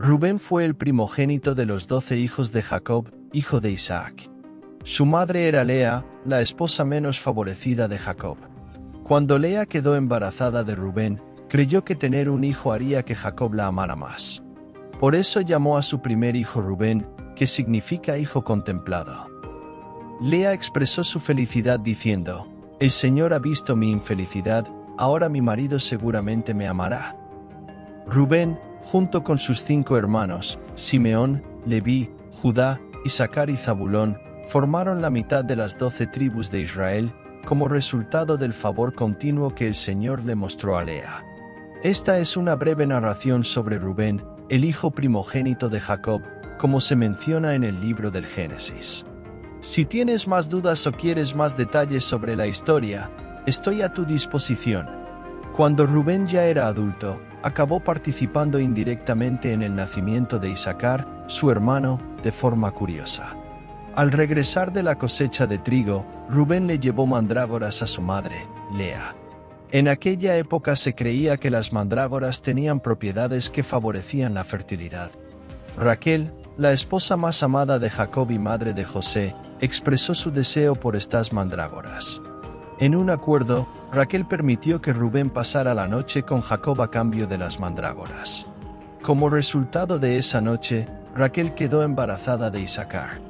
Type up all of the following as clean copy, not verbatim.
Rubén fue el primogénito de los 12 hijos de Jacob, hijo de Isaac. Su madre era Lea, la esposa menos favorecida de Jacob. Cuando Lea quedó embarazada de Rubén, creyó que tener un hijo haría que Jacob la amara más. Por eso llamó a su primer hijo Rubén, que significa hijo contemplado. Lea expresó su felicidad diciendo: «El Señor ha visto mi infelicidad, ahora mi marido seguramente me amará». Rubén, junto con sus 5 hermanos, Simeón, Leví, Judá, Isaacar y Zabulón, formaron la mitad de las 12 tribus de Israel, como resultado del favor continuo que el Señor le mostró a Lea. Esta es una breve narración sobre Rubén, el hijo primogénito de Jacob, como se menciona en el libro del Génesis. Si tienes más dudas o quieres más detalles sobre la historia, estoy a tu disposición. Cuando Rubén ya era adulto, acabó participando indirectamente en el nacimiento de Isaacar, su hermano, de forma curiosa. Al regresar de la cosecha de trigo, Rubén le llevó mandrágoras a su madre, Lea. En aquella época se creía que las mandrágoras tenían propiedades que favorecían la fertilidad. Raquel, la esposa más amada de Jacob y madre de José, expresó su deseo por estas mandrágoras. En un acuerdo, Raquel permitió que Rubén pasara la noche con Jacob a cambio de las mandrágoras. Como resultado de esa noche, Raquel quedó embarazada de Isaacar.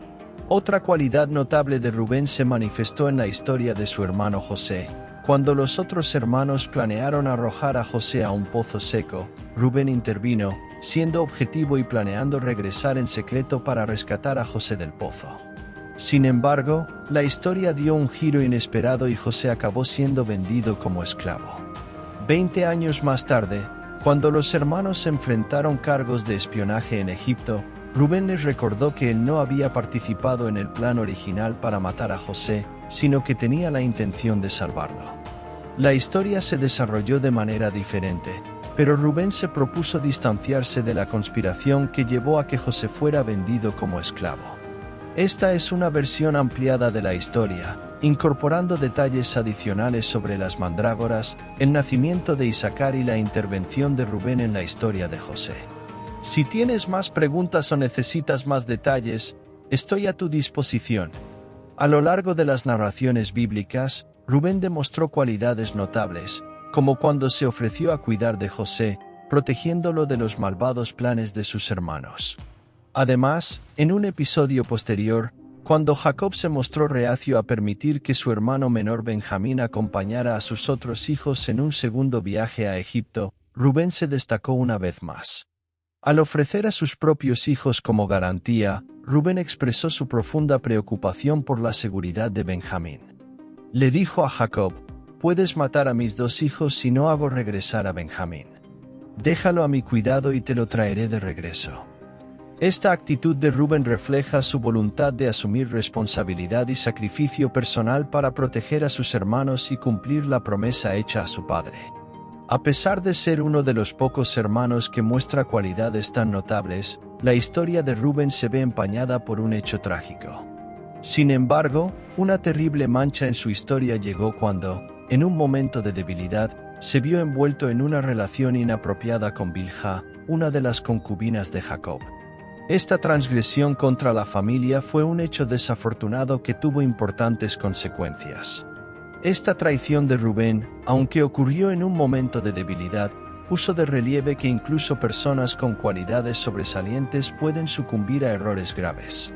Otra cualidad notable de Rubén se manifestó en la historia de su hermano José. Cuando los otros hermanos planearon arrojar a José a un pozo seco, Rubén intervino, siendo objetivo y planeando regresar en secreto para rescatar a José del pozo. Sin embargo, la historia dio un giro inesperado y José acabó siendo vendido como esclavo. 20 años más tarde, cuando los hermanos se enfrentaron cargos de espionaje en Egipto, Rubén les recordó que él no había participado en el plan original para matar a José, sino que tenía la intención de salvarlo. La historia se desarrolló de manera diferente, pero Rubén se propuso distanciarse de la conspiración que llevó a que José fuera vendido como esclavo. Esta es una versión ampliada de la historia, incorporando detalles adicionales sobre las mandrágoras, el nacimiento de Isaacar y la intervención de Rubén en la historia de José. Si tienes más preguntas o necesitas más detalles, estoy a tu disposición. A lo largo de las narraciones bíblicas, Rubén demostró cualidades notables, como cuando se ofreció a cuidar de José, protegiéndolo de los malvados planes de sus hermanos. Además, en un episodio posterior, cuando Jacob se mostró reacio a permitir que su hermano menor Benjamín acompañara a sus otros hijos en un segundo viaje a Egipto, Rubén se destacó una vez más. Al ofrecer a sus propios hijos como garantía, Rubén expresó su profunda preocupación por la seguridad de Benjamín. Le dijo a Jacob: «Puedes matar a mis 2 hijos si no hago regresar a Benjamín. Déjalo a mi cuidado y te lo traeré de regreso». Esta actitud de Rubén refleja su voluntad de asumir responsabilidad y sacrificio personal para proteger a sus hermanos y cumplir la promesa hecha a su padre. A pesar de ser uno de los pocos hermanos que muestra cualidades tan notables, la historia de Rubén se ve empañada por un hecho trágico. Sin embargo, una terrible mancha en su historia llegó cuando, en un momento de debilidad, se vio envuelto en una relación inapropiada con Bilha, una de las concubinas de Jacob. Esta transgresión contra la familia fue un hecho desafortunado que tuvo importantes consecuencias. Esta traición de Rubén, aunque ocurrió en un momento de debilidad, puso de relieve que incluso personas con cualidades sobresalientes pueden sucumbir a errores graves.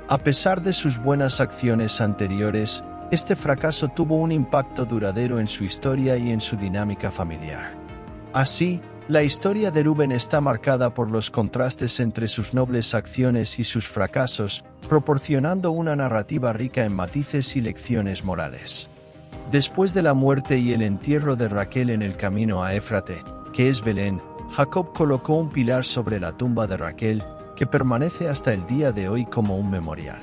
A pesar de sus buenas acciones anteriores, este fracaso tuvo un impacto duradero en su historia y en su dinámica familiar. Así, la historia de Rubén está marcada por los contrastes entre sus nobles acciones y sus fracasos, proporcionando una narrativa rica en matices y lecciones morales. Después de la muerte y el entierro de Raquel en el camino a Éfrate, que es Belén, Jacob colocó un pilar sobre la tumba de Raquel, que permanece hasta el día de hoy como un memorial.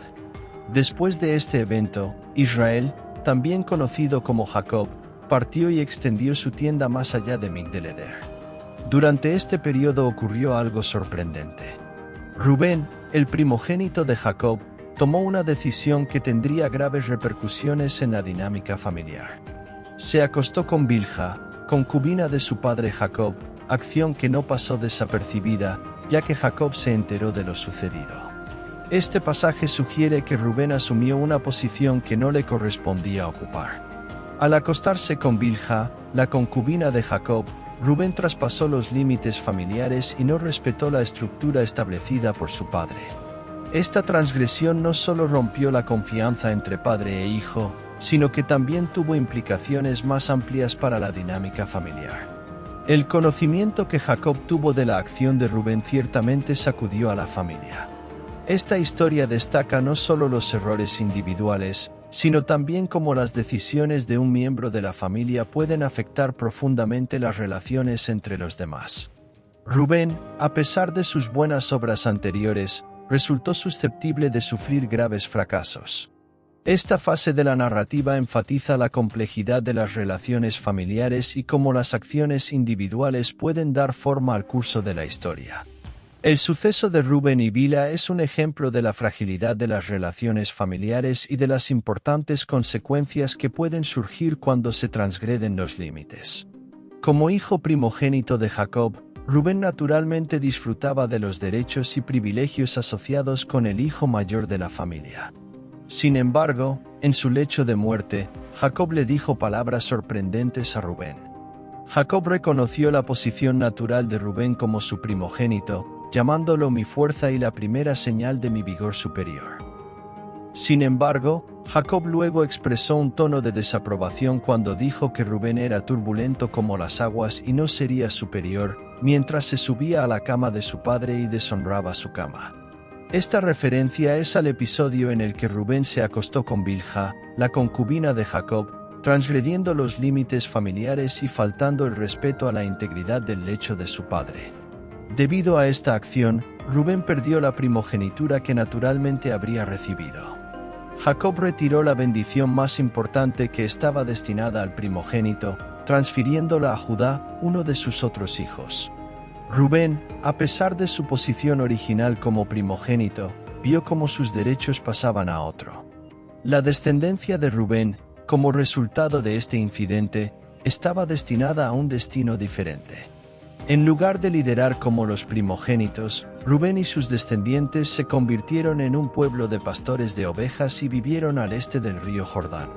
Después de este evento, Israel, también conocido como Jacob, partió y extendió su tienda más allá de Migdal-eder. Durante este periodo ocurrió algo sorprendente. Rubén, el primogénito de Jacob, tomó una decisión que tendría graves repercusiones en la dinámica familiar. Se acostó con Bilha, concubina de su padre Jacob, acción que no pasó desapercibida, ya que Jacob se enteró de lo sucedido. Este pasaje sugiere que Rubén asumió una posición que no le correspondía ocupar. Al acostarse con Bilha, la concubina de Jacob, Rubén traspasó los límites familiares y no respetó la estructura establecida por su padre. Esta transgresión no solo rompió la confianza entre padre e hijo, sino que también tuvo implicaciones más amplias para la dinámica familiar. El conocimiento que Jacob tuvo de la acción de Rubén ciertamente sacudió a la familia. Esta historia destaca no solo los errores individuales, sino también cómo las decisiones de un miembro de la familia pueden afectar profundamente las relaciones entre los demás. Rubén, a pesar de sus buenas obras anteriores, resultó susceptible de sufrir graves fracasos. Esta fase de la narrativa enfatiza la complejidad de las relaciones familiares y cómo las acciones individuales pueden dar forma al curso de la historia. El suceso de Rubén y Bilha es un ejemplo de la fragilidad de las relaciones familiares y de las importantes consecuencias que pueden surgir cuando se transgreden los límites. Como hijo primogénito de Jacob, Rubén naturalmente disfrutaba de los derechos y privilegios asociados con el hijo mayor de la familia. Sin embargo, en su lecho de muerte, Jacob le dijo palabras sorprendentes a Rubén. Jacob reconoció la posición natural de Rubén como su primogénito, llamándolo mi fuerza y la primera señal de mi vigor superior. Sin embargo, Jacob luego expresó un tono de desaprobación cuando dijo que Rubén era turbulento como las aguas y no sería superior, mientras se subía a la cama de su padre y deshonraba su cama. Esta referencia es al episodio en el que Rubén se acostó con Bilha, la concubina de Jacob, transgrediendo los límites familiares y faltando el respeto a la integridad del lecho de su padre. Debido a esta acción, Rubén perdió la primogenitura que naturalmente habría recibido. Jacob retiró la bendición más importante que estaba destinada al primogénito, transfiriéndola a Judá, uno de sus otros hijos. Rubén, a pesar de su posición original como primogénito, vio cómo sus derechos pasaban a otro. La descendencia de Rubén, como resultado de este incidente, estaba destinada a un destino diferente. En lugar de liderar como los primogénitos, Rubén y sus descendientes se convirtieron en un pueblo de pastores de ovejas y vivieron al este del río Jordán.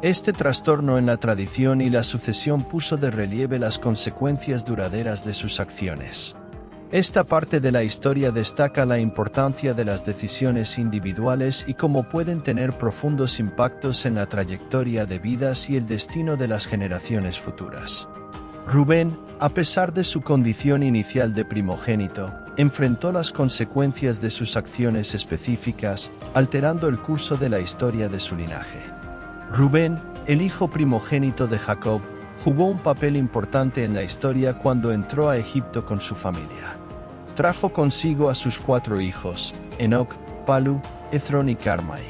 Este trastorno en la tradición y la sucesión puso de relieve las consecuencias duraderas de sus acciones. Esta parte de la historia destaca la importancia de las decisiones individuales y cómo pueden tener profundos impactos en la trayectoria de vidas y el destino de las generaciones futuras. Rubén, a pesar de su condición inicial de primogénito, enfrentó las consecuencias de sus acciones específicas, alterando el curso de la historia de su linaje. Rubén, el hijo primogénito de Jacob, jugó un papel importante en la historia cuando entró a Egipto con su familia. Trajo consigo a sus 4 hijos, Enoc, Palu, Hezrón y Carmai.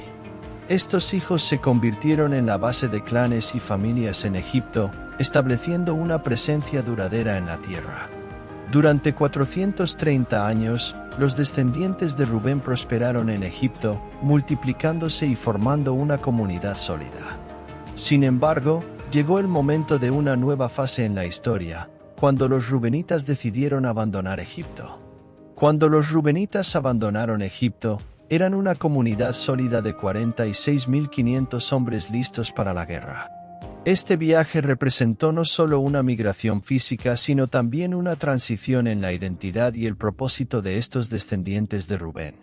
Estos hijos se convirtieron en la base de clanes y familias en Egipto, estableciendo una presencia duradera en la tierra. Durante 430 años, los descendientes de Rubén prosperaron en Egipto, multiplicándose y formando una comunidad sólida. Sin embargo, llegó el momento de una nueva fase en la historia, cuando los rubenitas decidieron abandonar Egipto. Cuando los rubenitas abandonaron Egipto, eran una comunidad sólida de 46.500 hombres listos para la guerra. Este viaje representó no solo una migración física, sino también una transición en la identidad y el propósito de estos descendientes de Rubén.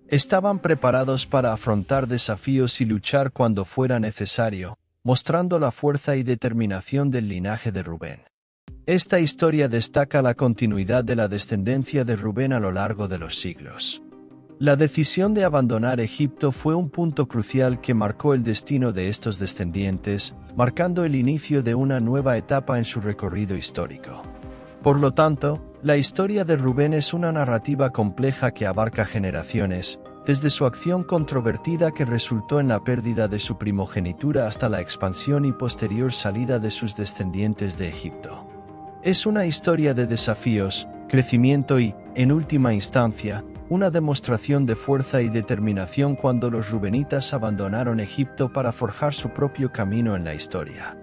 Estaban preparados para afrontar desafíos y luchar cuando fuera necesario, mostrando la fuerza y determinación del linaje de Rubén. Esta historia destaca la continuidad de la descendencia de Rubén a lo largo de los siglos. La decisión de abandonar Egipto fue un punto crucial que marcó el destino de estos descendientes, marcando el inicio de una nueva etapa en su recorrido histórico. Por lo tanto, la historia de Rubén es una narrativa compleja que abarca generaciones, desde su acción controvertida que resultó en la pérdida de su primogenitura hasta la expansión y posterior salida de sus descendientes de Egipto. Es una historia de desafíos, crecimiento y, en última instancia, una demostración de fuerza y determinación cuando los rubenitas abandonaron Egipto para forjar su propio camino en la historia.